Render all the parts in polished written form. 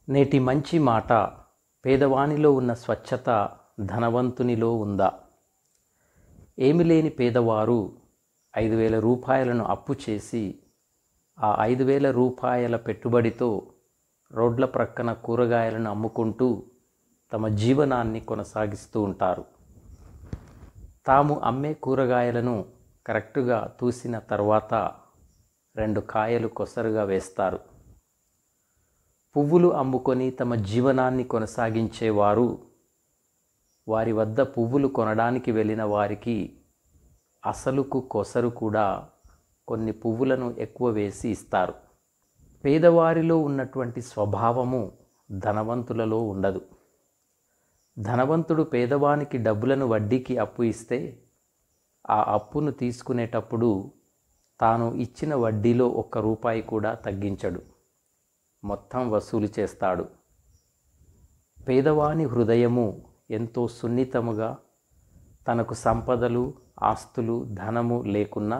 నేటి మంచి మాట పేదవానిలో ఉన్న స్వచ్ఛత ధనవంతునిలో ఉందా? ఏమి లేని పేదవారు 5,000 రూపాయలను అప్పు చేసి ఆ 5,000 రూపాయల పెట్టుబడితో రోడ్ల ప్రక్కన కూరగాయలను అమ్ముకుంటూ తమ జీవనాన్ని కొనసాగిస్తూ ఉంటారు. తాము అమ్మే కూరగాయలను కరెక్టుగా తూసిన తర్వాత 2 కాయలు కొసరుగా వేస్తారు. పువ్వులు అమ్ముకొని తమ జీవనాన్ని కొనసాగించేవారు వారి వద్ద పువ్వులు కొనడానికి వెళ్ళిన వారికి అసలుకు కొసరు కూడా కొన్ని పువ్వులను ఎక్కువ వేసి ఇస్తారు. పేదవారిలో ఉన్నటువంటి స్వభావము ధనవంతులలో ఉండదు. ధనవంతుడు పేదవానికి డబ్బులను వడ్డీకి అప్పు ఇస్తే ఆ అప్పును తీసుకునేటప్పుడు తాను ఇచ్చిన వడ్డీలో 1 రూపాయి కూడా తగ్గించడు, మొత్తం వసూలు చేస్తాడు. పేదవాని హృదయము ఎంతో సున్నితముగా తనకు సంపదలు, ఆస్తులు, ధనము లేకున్నా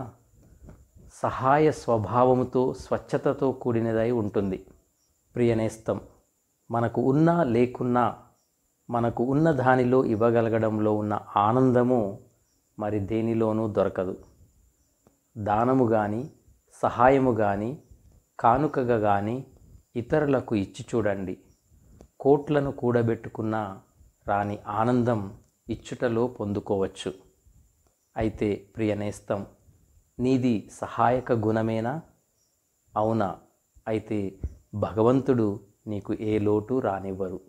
సహాయ స్వభావముతో స్వచ్ఛతతో కూడినదై ఉంటుంది. ప్రియనేస్తం, మనకు ఉన్నా లేకున్నా మనకు ఉన్న దానిలో ఇవ్వగలగడంలో ఉన్న ఆనందము మరి దేనిలోనూ దొరకదు. దానము కానీ, సహాయము కానీ, కానుకగా కానీ ఇతరులకు ఇచ్చి చూడండి. కోట్లను కూడబెట్టుకున్న రాని ఆనందం ఇచ్చుటలో పొందుకోవచ్చు. అయితే ప్రియనేస్తం, నీది సహాయక గుణమేనా? అవునా? అయితే భగవంతుడు నీకు ఏ లోటు రానివ్వరు.